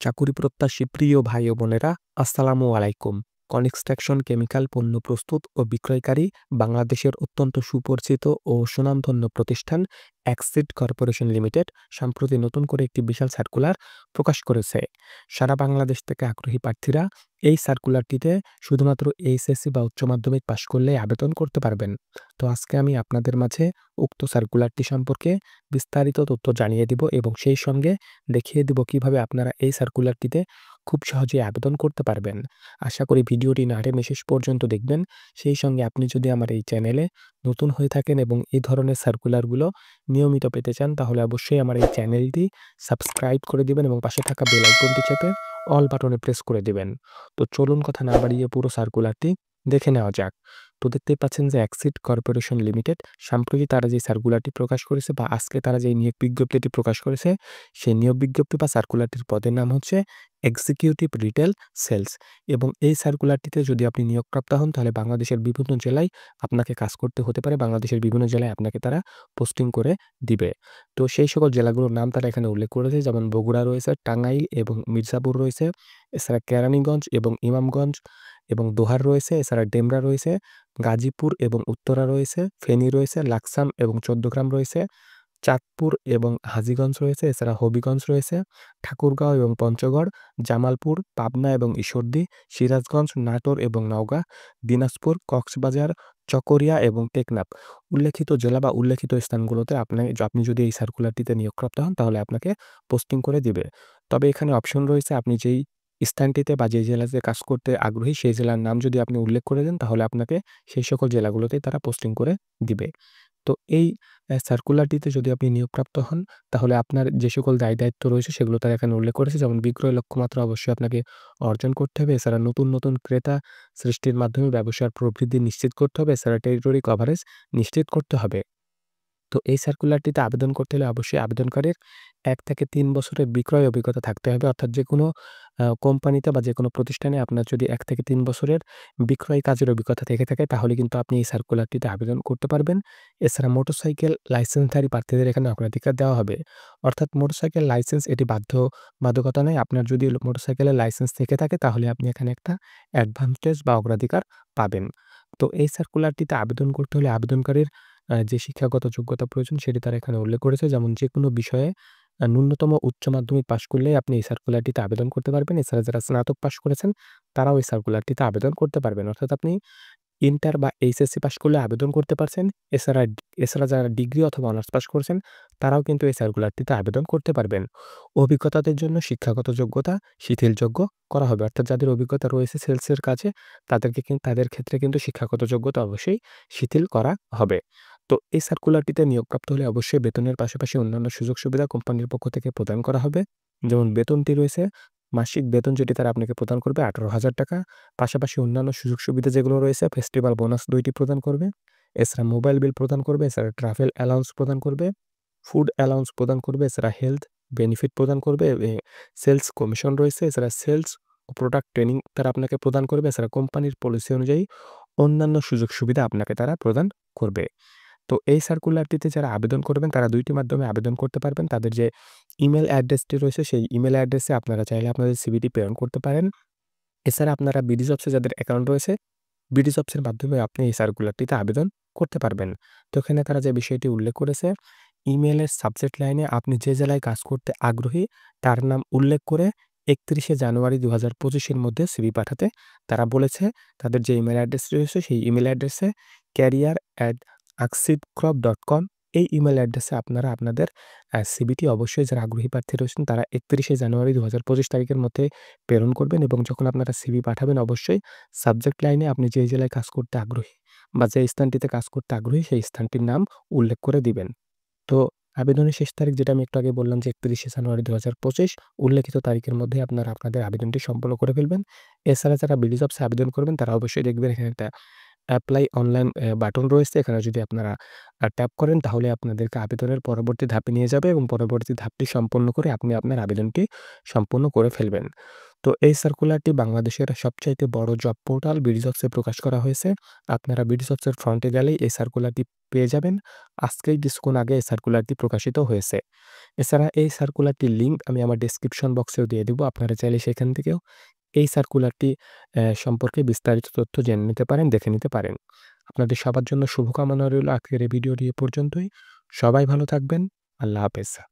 চাকুরি প্রত্যাশী প্রিয় ভাই ও বোনেরা, আসসালামু আলাইকুম। কনস্ট্রাকশন কেমিক্যাল পণ্য প্রস্তুত ও বিক্রয়কারী বাংলাদেশের অত্যন্ত সুপরিচিত ও সুনামধন্য প্রতিষ্ঠান এক্সিড কর্পোরেশন লিমিটেড সম্প্রতি নতুন করে একটি বিশাল সার্কুলার প্রকাশ করেছে। সারা বাংলাদেশ থেকে আগ্রহী প্রার্থীরা এই সার্কুলারটিতে শুধুমাত্র এইচএসসি বা উচ্চ মাধ্যমিক পাশ করলেই আবেদন করতে পারবেন। তো আজকে আমি আপনাদের মাঝে উক্ত সার্কুলারটি সম্পর্কে বিস্তারিত তথ্য জানিয়ে দিব এবং সেই সঙ্গে দেখিয়ে দিব কিভাবে আপনারা এই সার্কুলারটিতে খুব সহজেই আবেদন করতে পারবেন। আশা করি ভিডিওটি না টেনে শেষ পর্যন্ত দেখবেন। সেই সঙ্গে আপনি যদি আমার এই চ্যানেলে নতুন হয়ে থাকেন এবং এই ধরনের সার্কুলারগুলো নিয়মিত পেতে চান, তাহলে অবশ্যই আমার এই চ্যানেলটি সাবস্ক্রাইব করে দিবেন এবং পাশে থাকা বেল আইকনটি চেপে অল বাটনে প্রেস করে দিবেন। তো চলুন কথা না বাড়িয়ে পুরো সার্কুলারটি দেখে নেওয়া যাক। তো দেখতেই পাচ্ছেন যে এক্সিড কর্পোরেশন লিমিটেড সম্প্রতি তারা যে সার্কুলারটি প্রকাশ করেছে বা আজকে তারা যে নিয়োগ বিজ্ঞপ্তিটি প্রকাশ করেছে, সেই নিয়োগ বিজ্ঞপ্তি বা সার্কুলারটির পদের নাম হচ্ছে এক্সিকিউটিভ রিটেল সেলস। এবং এই সার্কুলারটিতে যদি আপনি নিয়োগপ্রাপ্ত হন, তাহলে বাংলাদেশের বিভিন্ন জেলায় আপনাকে কাজ করতে হতে পারে। বাংলাদেশের বিভিন্ন জেলায় আপনাকে তারা পোস্টিং করে দিবে। তো সেই সকল জেলাগুলোর নাম তারা এখানে উল্লেখ করেছে, যেমন বগুড়া রয়েছে, টাঙ্গাইল এবং মির্জাপুর রয়েছে, এছাড়া কেরানীগঞ্জ এবং ইমামগঞ্জ এবং দোহার রয়েছে, এছাড়া ডেমরা রয়েছে, গাজীপুর এবং উত্তরা রয়েছে, ফেনী রয়েছে, লাকসাম এবং চৌদ্দগ্রাম রয়েছে, চাঁদপুর এবং হাজীগঞ্জ রয়েছে, এছাড়া হবিগঞ্জ রয়েছে, ঠাকুরগাঁও এবং পঞ্চগড়, জামালপুর, পাবনা এবং ঈশ্বরদী, সিরাজগঞ্জ, নাটোর এবং নওগাঁ, দিনাজপুর, কক্সবাজার, চকরিয়া এবং টেকনাফ। উল্লেখিত জেলা বা উল্লেখিত স্থানগুলোতে আপনি যদি এই সার্কুলারটিতে নিয়োগপ্রাপ্ত হন, তাহলে আপনাকে পোস্টিং করে দিবে। তবে এখানে অপশন রয়েছে, আপনি যেই স্থানটিতে বা যে জেলাতে কাজ করতে আগ্রহী সেই জেলার নাম যদি আপনি উল্লেখ করে দেন, তাহলে আপনাকে সেই সকল জেলাগুলোতেই তারা পোস্টিং করে দিবে। তো এই সার্কুলারটিতে যদি আপনি নিয়োগপ্রাপ্ত হন, তাহলে আপনার যে সকল দায়-দায়িত্ব রয়েছে সেগুলো তারা এখানে উল্লেখ করেছে। যেমন বিক্রয় লক্ষ্যমাত্রা অবশ্যই আপনাকে অর্জন করতে হবে। এছাড়া নতুন, নতুন ক্রেতা সৃষ্টির মাধ্যমে ব্যবসার প্রবৃদ্ধি নিশ্চিত করতে হবে। এছাড়া টেরিটরি কভারেজ নিশ্চিত করতে হবে। তো এই সার্কুলারটিতে আবেদন করতে হলে অবশ্যই আবেদনকারীর ১ থেকে ৩ বছরের বিক্রয় অভিজ্ঞতা থাকতে হবে। অর্থাৎ যেকোনো কোম্পানিতে বা যেকোনো প্রতিষ্ঠানে আপনার যদি ১ থেকে ৩ বছরের বিক্রয় কাজের অভিজ্ঞতা থেকে থাকে, তাহলে কিন্তু আপনি এই সার্কুলারটিতে আবেদন করতে পারবেন। এছাড়া মোটরসাইকেল লাইসেন্সধারী প্রার্থীদের এখানে অগ্রাধিকার দেওয়া হবে। অর্থাৎ মোটরসাইকেল লাইসেন্স এটি বাধ্যকতা নয়। আপনার যদি মোটরসাইকেলের লাইসেন্স থেকে থাকে, তাহলে আপনি এখানে একটা অ্যাডভান্টেজ বা অগ্রাধিকার পাবেন। তো এই সার্কুলারটিতে আবেদন করতে হলে আবেদনকারীর যে শিক্ষাগত যোগ্যতা প্রয়োজন সেটি তারা এখানে উল্লেখ করেছে। যেমন যেকোনো বিষয়ে ন্যূনতম উচ্চ মাধ্যমিক পাশ করলেই আপনি এই সার্কুলারটিতে আবেদন করতে পারবেন। এছাড়া যারা স্নাতক পাশ করেছেন তারাও এই সার্কুলারটিতে আবেদন করতে পারবেন। অর্থাৎ আপনি ইন্টার বা এইচএসসি পাশ করলে আবেদন করতে পারছেন। এছাড়া যারা ডিগ্রি অথবা অনার্স পাশ করেছেন তারাও কিন্তু এই সার্কুলারটিতে আবেদন করতে পারবেন। অভিজ্ঞতাদের জন্য শিক্ষাগত যোগ্যতা শিথিলযোগ্য করা হবে। অর্থাৎ যাদের অভিজ্ঞতা রয়েছে সেলসের কাজে তাদের ক্ষেত্রে কিন্তু শিক্ষাগত যোগ্যতা অবশ্যই শিথিল করা হবে। তো এই সার্কুলারটিতে নিয়োগপ্রাপ্ত হলে অবশ্যই বেতনের পাশাপাশি অন্যান্য সুযোগ সুবিধা কোম্পানির পক্ষ থেকে প্রদান করা হবে। যেমন বেতনটি রয়েছে, মাসিক বেতন যেটি তারা আপনাকে প্রদান করবে ১৮,০০০ টাকা। পাশাপাশি অন্যান্য সুযোগ সুবিধা যেগুলো রয়েছে, ফেস্টিভ্যাল বোনাস ২ টি প্রদান করবে। এছাড়া মোবাইল বিল প্রদান করবে, এছাড়া ট্রাভেল অ্যালাউন্স প্রদান করবে, ফুড অ্যালাউন্স প্রদান করবে, এছাড়া হেলথ বেনিফিট প্রদান করবে, সেলস কমিশন রয়েছে, এছাড়া সেলস ও প্রোডাক্ট ট্রেনিং তারা আপনাকে প্রদান করবে। এছাড়া কোম্পানির পলিসি অনুযায়ী অন্যান্য সুযোগ সুবিধা আপনাকে তারা প্রদান করবে। তো এই সার্কুলারটিতে যারা আবেদন করবেন তারা ২ টি মাধ্যমে আবেদন করতে পারবেন। তাদের যে ইমেইল অ্যাড্রেসটি রয়েছে সেই ইমেইল অ্যাড্রেসে আপনারা চাইলে আপনাদের সিভিটি প্রেরণ করতে পারেন। এছাড়া আপনারা বিডি জবসে যাদের অ্যাকাউন্ট রয়েছে, বিডি জবসের মাধ্যমে আপনি এই সার্কুলারটিতে আবেদন করতে পারবেন। তো এখানে তারা যে বিষয়টি উল্লেখ করেছে, ইমেইলের সাবজেক্ট লাইনে আপনি যে জেলায় কাজ করতে আগ্রহী তার নাম উল্লেখ করে ৩১শে জানুয়ারি ২০২৫ এর মধ্যে সিভি পাঠাতে তারা বলেছে। তাদের যে ইমেইল অ্যাড্রেস রয়েছে সেই ইমেইল অ্যাড্রেসে career@axidcrop.com এই ইমেইল অ্যাড্রেসে আপনারা আপনাদের সিভিটি অবশ্যই যারা আগ্রহী প্রার্থী রয়েছেন তারা ৩১শে জানুয়ারি ২০২৫ তারিখের মধ্যে প্রেরণ করবেন এবং যখন আপনারা সিভি পাঠাবেন অবশ্যই সাবজেক্ট লাইনে আপনি যে জেলায় কাজ করতে আগ্রহী বা যে স্থানটিতে কাজ করতে আগ্রহী সেই স্থানটির নাম উল্লেখ করে দিবেন। তো আবেদনের শেষ তারিখ যেটা আমি একটু আগে বললাম যে ৩১শে জানুয়ারি ২০২৫ উল্লেখিত তারিখের মধ্যে আপনারা আপনাদের আবেদনটি সম্পন্ন করে ফেলবেন। এছাড়া যারা বিডি জবসে আবেদন করবেন তারা অবশ্যই দেখবেন এখানে একটা অ্যাপ্লাই অনলাইন বাটন রয়েছে। এখানে যদি আপনারা ট্যাপ করেন তাহলে আপনাদেরকে আবেদনের পরবর্তী ধাপে নিয়ে যাবে এবং পরবর্তী ধাপটি সম্পন্ন করে আপনি আপনার আবেদনটি সম্পূর্ণ করে ফেলবেন। তো এই সার্কুলারটি বাংলাদেশের সবচাইতে বড় জব পোর্টাল বিডিজবসে প্রকাশ করা হয়েছে। আপনারা বিডিজবসের ফ্রন্টে গেলেই এই সার্কুলারটি পেয়ে যাবেন। আজকেই কিছুক্ষণ আগে এই সার্কুলারটি প্রকাশিত হয়েছে। এছাড়া এই সার্কুলারটির লিঙ্ক আমি আমার ডেসক্রিপশন বক্সেও দিয়ে দিব। আপনারা চাইলে সেখান থেকেও এই সার্কুলারটি সম্পর্কে বিস্তারিত তথ্য জেনে নিতে পারেন, দেখে নিতে পারেন। আপনাদের সবার জন্য শুভকামনা রইল। আজকের এই ভিডিওটি এ পর্যন্তই। সবাই ভালো থাকবেন। আল্লাহ হাফেজ।